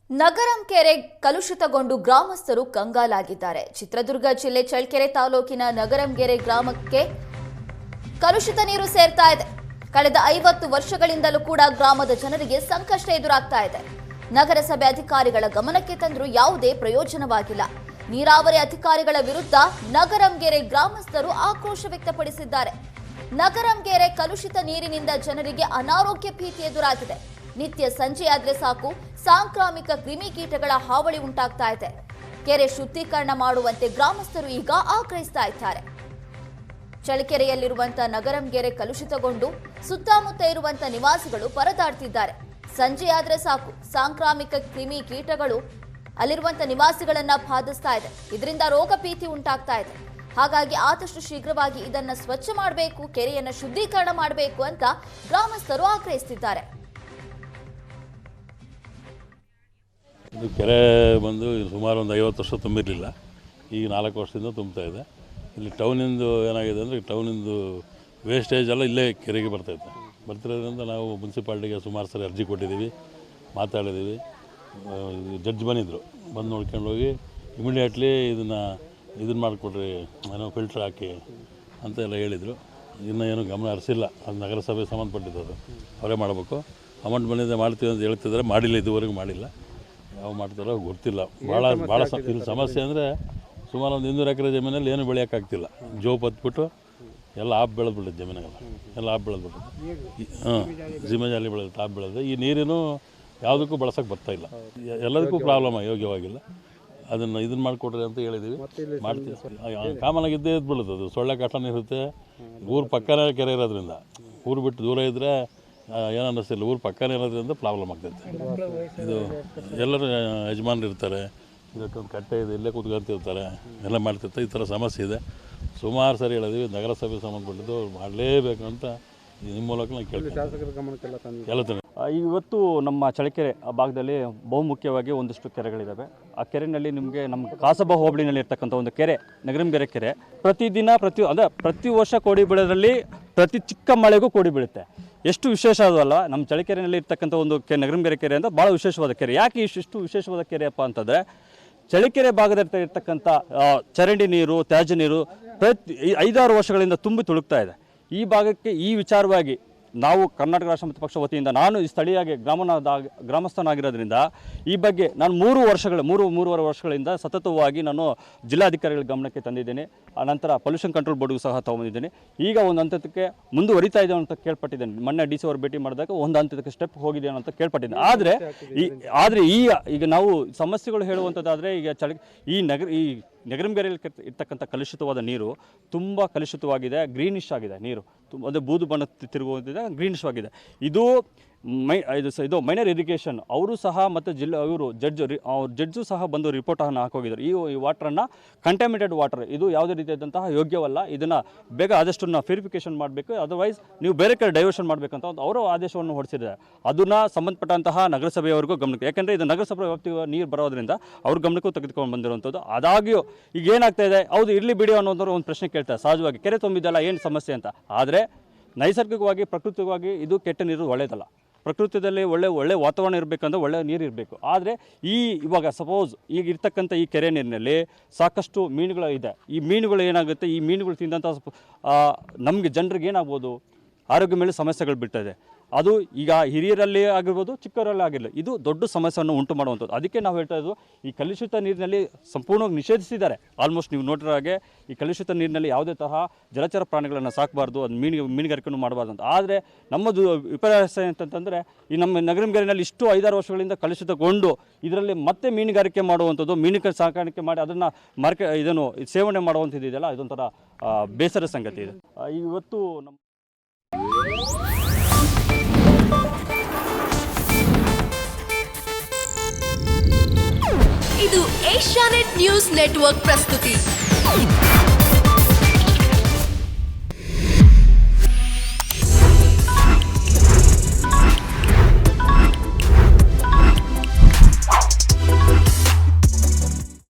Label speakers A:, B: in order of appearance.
A: ನಗರಂ ಕೆರೆ ಕಲುಷಿತಗೊಂಡು ಗ್ರಾಮಸ್ಥರು ಕಂಗಾಲಾಗಿದ್ದಾರೆ. ಚಿತ್ರದುರ್ಗ ಜಿಲ್ಲೆ ಚಳ್ಳಕೆರೆ ತಾಲೂಕಿನ ನಗರಂಗೆರೆ ಗ್ರಾಮಕ್ಕೆ ಕಲುಷಿತ ನೀರು ಸೇರ್ತಾ ಇದೆ. ಕಳೆದ 50 ವರ್ಷಗಳಿಂದಲೂ ಕೂಡ ಗ್ರಾಮದ ಜನರಿಗೆ ಸಂಕಷ್ಟ ಎದುರಾಗ್ತಾ ಇದೆ. ನಗರಸಭೆ ಅಧಿಕಾರಿಗಳ ಗಮನಕ್ಕೆ ತಂದರೂ ಯಾವುದೇ ಪ್ರಯೋಜನವಾಗಿಲ್ಲ. ನೀರಾವರಿ ಅಧಿಕಾರಿಗಳ ವಿರುದ್ಧ ನಗರಂಗೆರೆ ಗ್ರಾಮಸ್ಥರು ಆಕ್ರೋಶ ವ್ಯಕ್ತಪಡಿಸಿದ್ದಾರೆ. ನಗರಂಗೆರೆ ಕಲುಷಿತ ನೀರಿನಿಂದ ಜನರಿಗೆ ಅನಾರೋಗ್ಯ ಭೀತಿ ಎದುರಾಗಿದೆ. ನಿತ್ಯ ಸಂಜೆಯಾದ್ರೆ ಸಾಕು ಸಾಂಕ್ರಾಮಿಕ ಕ್ರಿಮಿಕೀಟಗಳ ಹಾವಳಿ ಉಂಟಾಗ್ತಾ ಇದೆ. ಕೆರೆ ಶುದ್ಧೀಕರಣ ಮಾಡುವಂತೆ ಗ್ರಾಮಸ್ಥರು ಈಗ ಆಗ್ರಹಿಸ್ತಾ ಇದ್ದಾರೆ. ಚಳ್ಳಕೆರೆಯಲ್ಲಿರುವಂತಹ ನಗರಂಗೆರೆ ಕಲುಷಿತಗೊಂಡು ಸುತ್ತಮುತ್ತ ಇರುವಂತಹ ನಿವಾಸಿಗಳು ಪರದಾಡ್ತಿದ್ದಾರೆ. ಸಂಜೆಯಾದ್ರೆ ಸಾಕು ಸಾಂಕ್ರಾಮಿಕ ಕ್ರಿಮಿಕೀಟಗಳು ಅಲ್ಲಿರುವಂತಹ ನಿವಾಸಿಗಳನ್ನ ಬಾಧಿಸ್ತಾ ಇದೆ. ಇದರಿಂದ ರೋಗ ಭೀತಿ ಉಂಟಾಗ್ತಾ ಇದೆ. ಹಾಗಾಗಿ ಆದಷ್ಟು ಶೀಘ್ರವಾಗಿ ಇದನ್ನ ಸ್ವಚ್ಛ ಮಾಡಬೇಕು, ಕೆರೆಯನ್ನ ಶುದ್ಧೀಕರಣ ಮಾಡಬೇಕು ಅಂತ ಗ್ರಾಮಸ್ಥರು ಆಗ್ರಹಿಸುತ್ತಿದ್ದಾರೆ.
B: ಇದು ಕೆರೆ ಬಂದು ಸುಮಾರು ಒಂದು 50 ವರ್ಷ ತುಂಬಿರಲಿಲ್ಲ. ಈಗ 4 ವರ್ಷದಿಂದ ತುಂಬ್ತಾ ಇದೆ. ಇಲ್ಲಿ ಟೌನಿಂದು ಏನಾಗಿದೆ ಅಂದರೆ ಟೌನಿಂದು ವೇಸ್ಟೇಜ್ ಎಲ್ಲ ಇಲ್ಲೇ ಕೆರೆಗೆ ಬರ್ತಿರೋದ್ರಿಂದ ನಾವು ಮುನ್ಸಿಪಾಲ್ಟಿಗೆ ಸುಮಾರು ಸರಿ ಅರ್ಜಿ ಕೊಟ್ಟಿದ್ದೀವಿ, ಮಾತಾಡಿದ್ದೀವಿ. ಜಡ್ಜ್ ಬಂದು ನೋಡ್ಕೊಂಡು ಹೋಗಿ ಇಮಿಡಿಯೇಟ್ಲಿ ಇದನ್ನು ಮಾಡಿಕೊಡ್ರಿ, ಏನೋ ಫಿಲ್ಟ್ರ್ ಹಾಕಿ ಅಂತ ಎಲ್ಲ ಹೇಳಿದರು. ಇನ್ನೂ ಏನು ಗಮನ ಹರಿಸಿಲ್ಲ. ಅದು ನಗರಸಭೆ ಸಂಬಂಧಪಟ್ಟಿದ್ದು, ಅವರೇ ಮಾಡಬೇಕು. ಅಮೌಂಟ್ ಬಂದಿದೆ ಮಾಡ್ತೀವಿ ಅಂತ ಹೇಳ್ತಿದ್ದಾರೆ, ಮಾಡಿಲ್ಲ, ಇದುವರೆಗೂ ಮಾಡಿಲ್ಲ. ಯಾವ ಮಾಡ್ತಾರೋ ಗೊತ್ತಿಲ್ಲ. ಭಾಳ ಇಲ್ಲಿ ಸಮಸ್ಯೆ ಅಂದರೆ ಸುಮಾರು ಒಂದು 200 ಎಕರೆ ಜಮೀನಲ್ಲಿ ಏನು ಬೆಳೆಯೋಕ್ಕಾಗ್ತಿಲ್ಲ. ಜೋಪ್ ಹತ್ಬಿಟ್ಟು ಎಲ್ಲ ಆಫ್ ಬೆಳೆದ್ಬಿಟ್ಟಿದೆ, ಜಮೀನುಗಳು ಎಲ್ಲ ಆಫ್ ಬೆಳೆದ್ಬಿಟ್ಟಿದೆ. ಜಿಮೆಜಾಲಿ ಬೆಳೆದು ಆಫ್ ಬೆಳೆದು ಈ ನೀರಿನೂ ಯಾವುದಕ್ಕೂ ಬಳಸೋಕ್ಕೆ ಬರ್ತಾಯಿಲ್ಲ. ಎಲ್ಲದಕ್ಕೂ ಪ್ರಾಬ್ಲಮ್ ಯೋಗ್ಯವಾಗಿಲ್ಲ. ಇದನ್ನು ಮಾಡಿಕೊಡ್ರಿ ಅಂತ ಹೇಳಿದ್ದೀವಿ, ಮಾಡ್ತೀವಿ. ಕಾಮನಾಗಿ ಇದ್ದೇ ಬೀಳುತ್ತೆ. ಅದು ಸೊಳ್ಳೆ ಕಾಟನ ಇರುತ್ತೆ. ಊರು ಪಕ್ಕನೇ ಕೆರೆ ಇರೋದ್ರಿಂದ, ಊರು ಬಿಟ್ಟು ದೂರ ಇದ್ದರೆ ಏನು ಅನ್ನಿಸ್ತಿಲ್ಲ. ಊರು ಪಕ್ಕನೇ ಇರೋದ್ರಿಂದ ಪ್ರಾಬ್ಲಮ್ ಆಗ್ತೈತೆ. ಇದು ಎಲ್ಲರೂ ಯಜಮಾನರು ಇರ್ತಾರೆ, ಇದಕ್ಕೊಂದು ಕಟ್ಟೆ ಇದೆ, ಇಲ್ಲೇ ಕೂತ್ಕೊಂತಿರ್ತಾರೆ, ಎಲ್ಲ ಮಾಡ್ತಿರ್ತಾರೆ. ಈ ಥರ ಸಮಸ್ಯೆ ಇದೆ. ಸುಮಾರು ಸರಿ ಹೇಳಿದ್ವಿ. ನಗರಸಭೆ ಸಂಬಂಧಪಟ್ಟಿದ್ದು ಮಾಡಲೇಬೇಕು ಅಂತ ನಿಮ್ಮ ಮೂಲಕ ನಾನು ಕೇಳ್ತೀನಿ.
C: ಇವತ್ತು ನಮ್ಮ ಚಳ್ಳಕೆರೆ ಭಾಗದಲ್ಲಿ ಬಹುಮುಖ್ಯವಾಗಿ ಒಂದಷ್ಟು ಕೆರೆಗಳಿದ್ದಾವೆ. ಆ ಕೆರೆಯಲ್ಲಿ ನಿಮಗೆ ನಮ್ಮ ಕಾಸಬಾ ಹೋಬಳಿನಲ್ಲಿ ಇರ್ತಕ್ಕಂಥ ಒಂದು ಕೆರೆ, ನಗರಂಗೆರೆ ಕೆರೆ, ಪ್ರತಿ ವರ್ಷ ಕೋಡಿ ಬೀಳೋದ್ರಲ್ಲಿ ಪ್ರತಿ ಚಿಕ್ಕ ಮಳೆಗೂ ಕೋಡಿ ಬೀಳುತ್ತೆ. ಎಷ್ಟು ವಿಶೇಷ ಅದಲ್ಲ ನಮ್ಮ ಚಳ್ಳಕೆರೆಯಲ್ಲಿ ಇರ್ತಕ್ಕಂಥ ಒಂದು ನಗರಂಗೆರೆ ಕೆರೆ ಅಂತ ಭಾಳ ವಿಶೇಷವಾದ ಕೆರೆ. ಯಾಕೆ ಇಷ್ಟು ವಿಶೇಷವಾದ ಕೆರೆಯಪ್ಪ ಅಂತಂದರೆ, ಚಳ್ಳಕೆರೆ ಭಾಗದಲ್ಲಿ ಇರ್ತಕ್ಕಂಥ ಚರಂಡಿ ನೀರು, ತ್ಯಾಜ್ಯ ನೀರು ಪ್ರತಿ 5-6 ವರ್ಷಗಳಿಂದ ತುಂಬಿ ತುಳುಕ್ತಾ ಇದೆ. ಈ ಭಾಗಕ್ಕೆ ಈ ವಿಚಾರವಾಗಿ ನಾವು ಕರ್ನಾಟಕ ರಾಷ್ಟ್ರ ಸಮಿತಿ ಪಕ್ಷ ವತಿಯಿಂದ ನಾನು ಸ್ಥಳೀಯವಾಗಿ ಗ್ರಾಮಸ್ಥನಾಗಿರೋದ್ರಿಂದ ಈ ಬಗ್ಗೆ ನಾನು 3.5 ವರ್ಷಗಳಿಂದ ಸತತವಾಗಿ ನಾನು ಜಿಲ್ಲಾಧಿಕಾರಿಗಳ ಗಮನಕ್ಕೆ ತಂದಿದ್ದೇನೆ. ಆನಂತರ ಪೊಲ್ಯೂಷನ್ ಕಂಟ್ರೋಲ್ ಬೋರ್ಡ್ಗೂ ಸಹ ತೊಗೊಂಡಿದ್ದೇನೆ. ಈಗ ಒಂದು ಹಂತಕ್ಕೆ ಮುಂದುವರಿತಾ ಇದೆ ಅಂತ ಕೇಳ್ಪಟ್ಟಿದ್ದೇನೆ. ಮೊನ್ನೆ DC ಅವರು ಭೇಟಿ ಮಾಡಿದಾಗ ಒಂದು ಹಂತಕ್ಕೆ ಸ್ಟೆಪ್ ಹೋಗಿದೆ ಅಂತ ಕೇಳ್ಪಟ್ಟಿದ್ದೇನೆ. ಆದರೆ ಈಗ ನಾವು ಸಮಸ್ಯೆಗಳು ಹೇಳುವಂಥದ್ದಾದರೆ, ಈಗ ಈ ನಗರಂಗೆರೆಯಲ್ಲಿ ಇರ್ತಕ್ಕಂಥ ಕಲುಷಿತವಾದ ನೀರು ತುಂಬ ಕಲುಷಿತವಾಗಿದೆ. ಗ್ರೀನಿಶ್ ಆಗಿದೆ ನೀರು, ಅದೇ ಬೂದು ಬಣ್ಣ ತಿರುಗುವಂತಿದೆ, ಗ್ರೀನಿಶ್ ಆಗಿದೆ. ಇದು ಮೈನರ್ ಇರಿಗೇಷನ್ ಅವರು ಸಹ ಮತ್ತು ಜಡ್ಜು ಸಹ ಬಂದು ರಿಪೋರ್ಟನ್ನು ಹಾಕೋಗಿದ್ದಾರೆ. ಈ ವಾಟ್ರನ್ನು ಕಂಟ್ಯಾಮಿನೇಟೆಡ್ ವಾಟರ್, ಇದು ಯಾವುದೇ ರೀತಿಯಾದಂತಹ ಯೋಗ್ಯವಲ್ಲ. ಇದನ್ನು ಬೇಗ ಆದಷ್ಟು ಪ್ಯೂರಿಫಿಕೇಷನ್ ಮಾಡಬೇಕು, ಅದರ್ವೈಸ್ ನೀವು ಬೇರೆ ಕಡೆ ಡೈವರ್ಷನ್ ಮಾಡಬೇಕಂತ ಅವರು ಆದೇಶವನ್ನು ಹೊರಡಿಸಿದ್ದಾರೆ. ಅದನ್ನು ಸಂಬಂಧಪಟ್ಟಂತಹ ನಗರಸಭೆಯವರೆಗೂ ಗಮನಕ್ಕೆ, ಯಾಕೆಂದರೆ ಇದು ನಗರಸಭೆ ವ್ಯಾಪ್ತಿಗೆ ನೀರು ಬರೋದ್ರಿಂದ ಅವ್ರ ಗಮನಕ್ಕೂ ತೆಗೆದುಕೊಂಡು ಬಂದಿರುವಂಥದ್ದು. ಆದಾಗ್ಯೂ ಈಗ ಏನಾಗ್ತಾ ಇದೆ, ಹೌದು ಇರಲಿ ಬಿಡಿ ಅನ್ನೋದ್ರ ಒಂದು ಪ್ರಶ್ನೆ ಕೇಳ್ತಾರೆ ಸಹಜವಾಗಿ. ಕೆರೆ ತುಂಬಿದ್ದಲ್ಲ, ಏನು ಸಮಸ್ಯೆ ಅಂತ. ಆದರೆ ನೈಸರ್ಗಿಕವಾಗಿ, ಪ್ರಾಕೃತಿಕವಾಗಿ ಇದು ಕೆಟ್ಟ ನೀರು ಒಳ್ಳೆಯದಲ್ಲ. ಪ್ರಕೃತಿಯಲ್ಲಿ ಒಳ್ಳೆ ವಾತಾವರಣ ಇರಬೇಕಂದ್ರೆ ಒಳ್ಳೆ ನೀರು ಇರಬೇಕು. ಆದರೆ ಇವಾಗ ಸಪೋಸ್ ಈಗ ಇರ್ತಕ್ಕಂಥ ಈ ಕೆರೆ ನೀರಿನಲ್ಲಿ ಸಾಕಷ್ಟು ಮೀನುಗಳು ಇದೆ. ಈ ಮೀನುಗಳು ಏನಾಗುತ್ತೆ, ಈ ಮೀನುಗಳು ತಿಂದಂಥ ನಮಗೆ ಜನರಿಗೆ ಏನಾಗ್ಬೋದು, ಆರೋಗ್ಯ ಮೇಲೆ ಸಮಸ್ಯೆಗಳು ಬಿಟ್ಟಿದೆ. ಅದು ಈಗ ಹಿರಿಯರಲ್ಲಿ ಆಗಿರ್ಬೋದು, ಚಿಕ್ಕವರಲ್ಲಿ ಆಗಿರಲಿ, ಇದು ದೊಡ್ಡ ಸಮಸ್ಯೆಯನ್ನು ಉಂಟು ಮಾಡುವಂಥದ್ದು. ಅದಕ್ಕೆ ನಾವು ಹೇಳ್ತಾ ಇದ್ವು, ಈ ಕಲುಷಿತ ನೀರಿನಲ್ಲಿ ಸಂಪೂರ್ಣವಾಗಿ ನಿಷೇಧಿಸಿದ್ದಾರೆ. ಆಲ್ಮೋಸ್ಟ್ ನೀವು ನೋಡಿರೋ ಹಾಗೆ ಈ ಕಲುಷಿತ ನೀರಿನಲ್ಲಿ ಯಾವುದೇ ತರಹ ಜಲಚರ ಪ್ರಾಣಿಗಳನ್ನು ಸಾಕಬಾರ್ದು, ಅದು ಮೀನುಗಾರಿಕೆಯನ್ನು ಮಾಡಬಾರ್ದು ಅಂತ. ಆದರೆ ನಮ್ಮದು ವಿಪರ್ಯಾಸ ಅಂತಂತಂದರೆ, ಈ ನಮ್ಮ ನಗರಂಗೆರೆಯಲ್ಲಿ ಇಷ್ಟು 5-6 ವರ್ಷಗಳಿಂದ ಕಲುಷಿತಗೊಂಡು ಇದರಲ್ಲಿ ಮತ್ತೆ ಮೀನುಗಾರಿಕೆ ಮಾಡುವಂಥದ್ದು, ಮೀನುಗಾರಿಕೆ ಸಾಕಾಣಿಕೆ ಮಾಡಿ ಅದನ್ನು ಸೇವನೆ ಮಾಡುವಂಥದ್ದು ಇದೆಯಲ್ಲ, ಇದೊಂಥರ ಬೇಸರ ಸಂಗತಿ ಇದೆ. ಇವತ್ತು
D: ಇದು ಏಷ್ಯಾನೆಟ್ ನ್ಯೂಸ್ ನೆಟ್ವರ್ಕ್ ಪ್ರಸ್ತುತಿ.